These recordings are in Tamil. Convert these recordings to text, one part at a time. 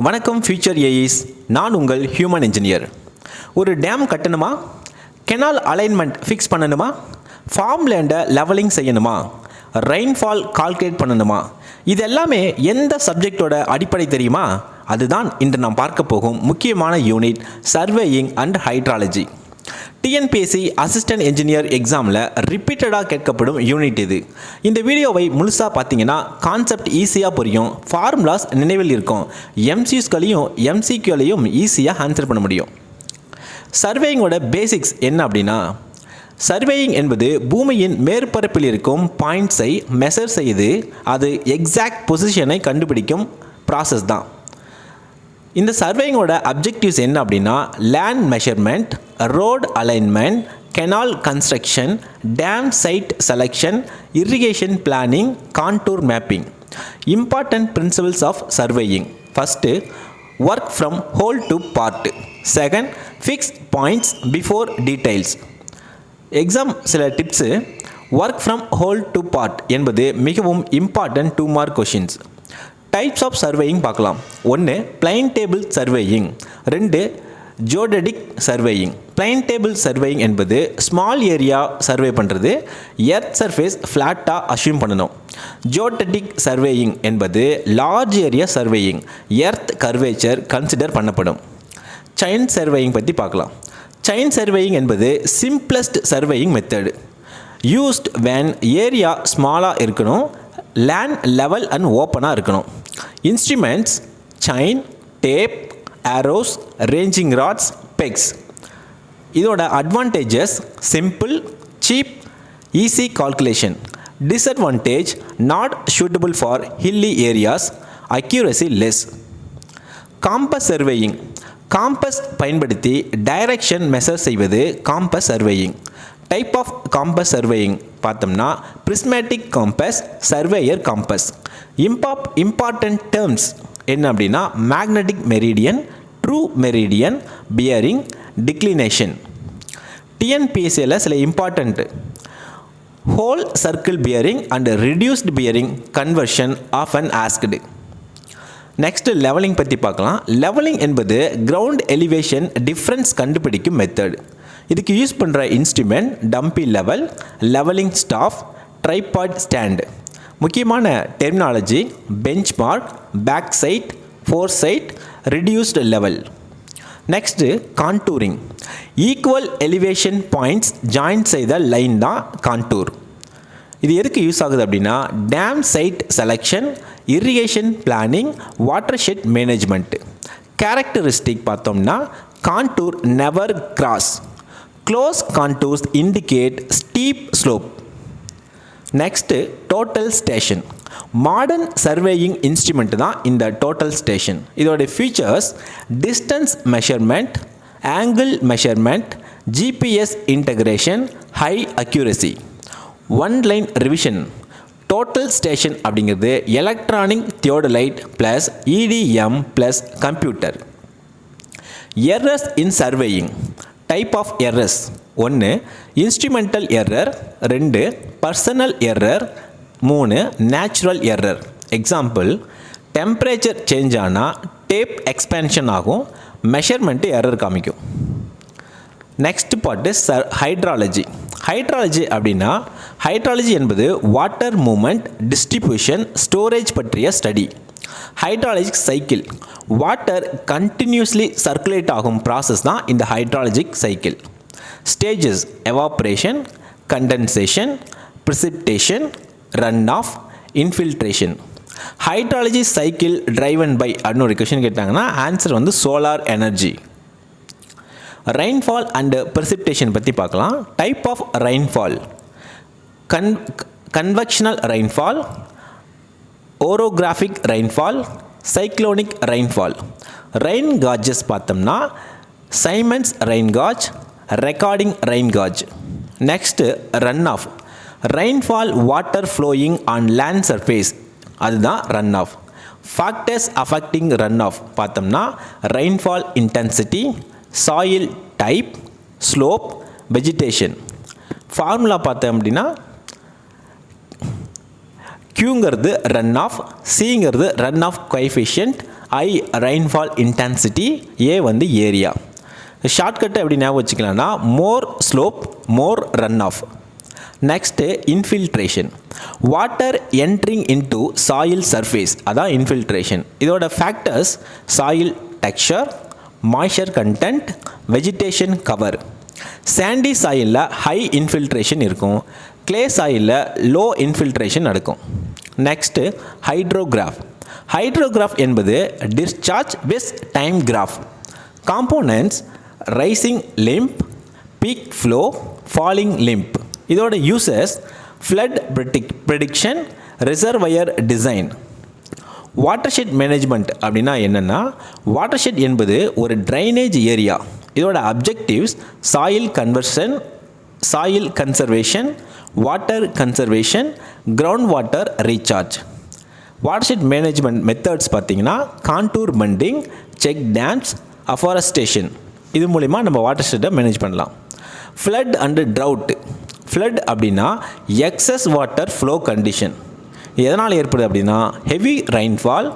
வணக்கம் ஃபியூச்சர் ஏஇஸ். நான் உங்கள் ஹியூமன் இன்ஜினியர். ஒரு டேம் கட்டணுமா, கெனால் அலைன்மெண்ட் ஃபிக்ஸ் பண்ணணுமா, ஃபார்ம் லேண்டை லெவலிங் செய்யணுமா, ரெயின்ஃபால் கால்குலேட் பண்ணணுமா, இது எல்லாமே எந்த சப்ஜெக்டோட அடிப்படை தெரியுமா? அதுதான் இன்று நாம் பார்க்க போகும் முக்கியமான unit, surveying and hydrology. TNPSC assistant engineer எக்ஸாமில் ரிப்பீட்டடாக கேட்கப்படும் யூனிட் இது. இந்த வீடியோவை முழுசாக பார்த்தீங்கன்னா கான்செப்ட் ஈஸியாக புரியும், ஃபார்முலாஸ் நினைவில் இருக்கும், எம்சிக்யூலையும் எம்சிக்யூலையும் ஈஸியாக ஆன்சர் பண்ண முடியும். சர்வேயிங்கோட பேசிக்ஸ் என்ன அப்படின்னா, சர்வேயிங் என்பது பூமியின் மேற்பரப்பில் இருக்கும் பாயிண்ட்ஸை மெஷர் செய்து அது எக்ஸாக்ட் பொசிஷனை கண்டுபிடிக்கும் ப்ராசஸ் தான். இந்த சர்வேயிங்கோட அப்ஜெக்டிவ்ஸ் என்ன அப்படின்னா, land measurement, road alignment, canal construction, dam site selection, irrigation planning, contour mapping. Important principles of surveying. First, work from whole to part. Second, fix points before details. Exam சில tips. Work from whole to part என்பது மிகவும் important 2 mark questions. Types of surveying பார்க்கலாம். 1 plane table surveying, 2 geodetic surveying. Plane table surveying என்பது ஸ்மால் ஏரியா சர்வே பண்ணுறது, எர்த் சர்ஃபேஸ் ஃப்ளாட்டாக அஸ்யூம் பண்ணணும். ஜியோடெடிக் சர்வேயிங் என்பது large area surveying, earth curvature consider பண்ணப்படும். செயின் சர்வேயிங் பற்றி பார்க்கலாம். செயின் சர்வேயிங் என்பது simplest surveying method, used when area ஸ்மாலாக இருக்கணும், லேண்ட் லெவல் அண்ட் ஓப்பனாக இருக்கணும். Instruments chain, tape, arrows, ranging rods, pegs. இதோட advantages simple, cheap, easy calculation. Disadvantage not suitable for hilly areas, accuracy less. Compass surveying, compass பயன்படுத்தி டைரக்ஷன் மெஷர் செய்வது compass surveying. Type of compass surveying பார்த்தோம்னா, prismatic compass, surveyor compass. Important terms என்ன அப்படின்னா, magnetic meridian, true meridian, bearing, declination. டிஎன்பிஎஸ்சியில் சில important whole circle bearing and reduced bearing conversion often asked. Next levelling பற்றி பார்க்கலாம். லெவலிங் என்பது கிரவுண்ட் எலிவேஷன் டிஃப்ரென்ஸ் கண்டுபிடிக்கும் மெத்தட். இதுக்கு யூஸ் பண்ணுற instrument dumpy level, levelling staff, tripod stand. முக்கியமான terminology bench mark, back sight, fore sight, reduced level. Next contouring. Equal elevation points join செய்த லைன் தான் கான்டூர். இது எதுக்கு யூஸ் ஆகுது அப்படின்னா, dam site selection, irrigation planning, watershed management. Characteristic பார்த்தோம்னா, contour never cross, close contours indicate steep slope. Next total station. Modern surveying instrument தான் இந்த டோட்டல் ஸ்டேஷன். இதோட features distance measurement, angle measurement, GPS integration, high accuracy. One line revision. Total station அப்படிங்கிறது electronic theodolite plus EDM plus computer. Errors in surveying. Type of errors. 1 instrumental error, 2 personal error, 3 natural error. Example, temperature change ஆனால் டேப் எக்ஸ்பேன்ஷன் ஆகும், மெஷர்மெண்ட்டு எரர் காமிக்கும். Next part hydrology. ஹைட்ராலஜி அப்படின்னா, ஹைட்ராலஜி என்பது வாட்டர் மூமெண்ட், டிஸ்ட்ரிபியூஷன், ஸ்டோரேஜ் பற்றிய study. Hydrologic cycle. Water continuously circulate ஆகும் ப்ராசஸ் தான் இந்த hydrologic cycle. Stages evaporation, condensation, precipitation, run off, infiltration. Hydrology cycle driven by அப்படின்னு ஒரு கொஷின் கேட்டாங்கன்னா ஆன்சர் வந்து solar energy. Rainfall and precipitation பற்றி பார்க்கலாம். Type of rainfall. Convectional rainfall, orographic rainfall, cyclonic rainfall. Rain gauges பார்த்தோம்னா Symons rain gauge, recording rain gauge. Next run off. Rainfall water flowing on land surface, அதுதான் run off. Factors affecting run off பார்த்தோம்னா rainfall intensity, soil type, slope, vegetation. Formula பார்த்தோம் அப்படின்னா, Qங்கிறது ரன் ஆஃப், Cங்கிறது run off coefficient, I rainfall intensity, A வந்து ஏரியா. ஷார்ட்கட்டை எப்படி ஞாபகம் வச்சுக்கலாம்னா more slope more run off. Next infiltration, water entering into soil surface, அதான் இன்ஃபில்ட்ரேஷன். இதோட factors soil texture, moisture content, vegetation cover. Sandy சாயிலில் ஹை இன்ஃபில்ட்ரேஷன் இருக்கும், கிளே சாயிலில் லோ இன்ஃபில்ட்ரேஷன் நடக்கும். Next hydrograph. ஹைட்ரோகிராஃப் என்பது discharge with time graph. Components rising limb, peak flow, falling limb. இதோட uses flood prediction, reservoir design. Watershed management அப்படின்னா என்னென்னா, வாட்டர்ஷெட் என்பது ஒரு ட்ரைனேஜ் ஏரியா. இதோட objectives soil conversion, soil conservation, water conservation, ground water recharge. Watershed management methods பார்த்திங்கன்னா contour bunding, check dams, afforestation. இது மூலிமா நம்ம வாட்டர்ஷெட்டை மேனேஜ் பண்ணலாம். Flood and drought. ஃப்ளட் அப்படின்னா எக்ஸஸ் வாட்டர் ஃப்ளோ கண்டிஷன். எதனால் ஏற்படுது அப்படின்னா heavy rainfall,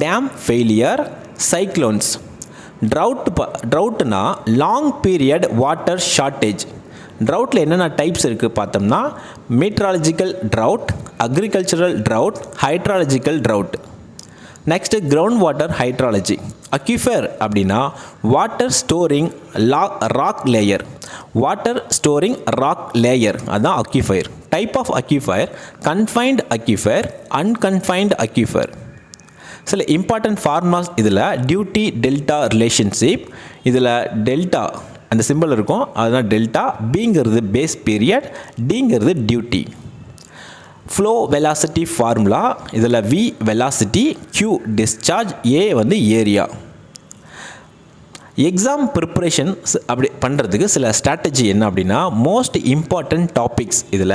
dam failure, cyclones. ட்ரவுட்னா லாங் பீரியட் வாட்டர் ஷார்ட்டேஜ். ட்ரவுட்டில் என்னென்ன டைப்ஸ் இருக்குது பார்த்தோம்னா meteorological drought, agricultural drought, hydrological drought. Next ground water hydrology. Aquifer அப்படின்னா water storing rock layer. Water storing rock layer அதுதான் aquifer. Type of aquifer confined aquifer, unconfined aquifer. சில இம்பார்ட்டன்ட் ஃபார்முலாஸ் இதில் டியூட்டி டெல்டா ரிலேஷன்ஷிப். இதில் டெல்டா அந்த சிம்பிள் இருக்கும், அதுதான் டெல்டா. பிங்கிறது பேஸ் பீரியட், டிங்கிறது டியூட்டி. Flow velocity formula. இதில் வி வெலாசிட்டி, கியூ டிஸ்சார்ஜ், ஏ வந்து ஏரியா. எக்ஸாம் ப்ரிப்பரேஷன்ஸ் அப்படி பண்ணுறதுக்கு சில ஸ்ட்ராட்டஜி என்ன அப்படின்னா மோஸ்ட் இம்பார்ட்டன்ட் டாபிக்ஸ் இதில்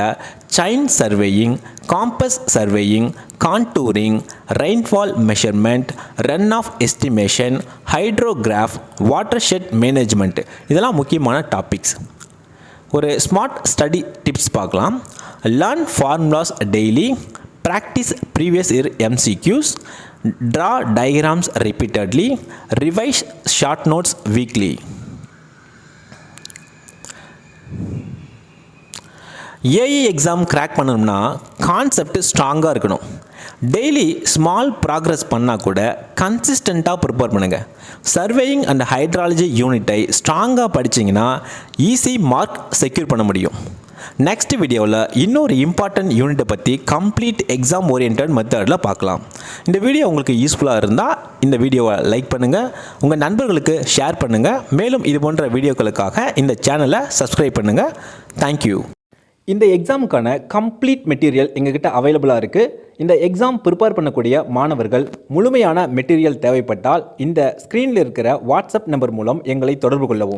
chain surveying, compass surveying, contouring, rainfall measurement, run off estimation, hydrograph, watershed management, இதெல்லாம் முக்கியமான டாபிக்ஸ். ஒரு ஸ்மார்ட் ஸ்டடி டிப்ஸ் பார்க்கலாம். Learn formulas daily, practice previous year MCQs, draw diagrams repeatedly, revise short notes weekly. AE exam crack பண்ணணும்னா கான்செப்ட் ஸ்ட்ராங்காக இருக்கணும். டெய்லி ஸ்மால் ப்ராக்ரஸ் பண்ணால் கூட கன்சிஸ்டண்ட்டாக ப்ரிப்பேர் பண்ணுங்கள். சர்வேயிங் அண்ட் ஹைட்ராலஜி யூனிட்டை ஸ்ட்ராங்காக படிச்சிங்கன்னா ஈஸி மார்க் செக்யூர் பண்ண முடியும். நெக்ஸ்ட் வீடியோவில் இன்னொரு இம்பார்ட்டன்ட் யூனிட்டை பற்றி கம்ப்ளீட் எக்ஸாம் ஓரியன்ட் மெத்தடில் பார்க்கலாம். இந்த வீடியோ உங்களுக்கு யூஸ்ஃபுல்லாக இருந்தால் இந்த வீடியோவை லைக் பண்ணுங்கள், உங்கள் நண்பர்களுக்கு ஷேர் பண்ணுங்கள். மேலும் இது போன்ற வீடியோக்களுக்காக இந்த சேனலை சப்ஸ்கிரைப் பண்ணுங்கள். தேங்க்யூ. இந்த எக்ஸாமுக்கான கம்ப்ளீட் மெட்டீரியல் எங்ககிட்ட அவைலபிளாக இருக்குது. இந்த எக்ஸாம் ப்ரிப்பேர் பண்ணக்கூடிய மாணவர்கள் முழுமையான மெட்டீரியல் தேவைப்பட்டால் இந்த ஸ்க்ரீனில் இருக்கிற வாட்ஸ்அப் நம்பர் மூலம் எங்களை தொடர்பு கொள்ளவும்.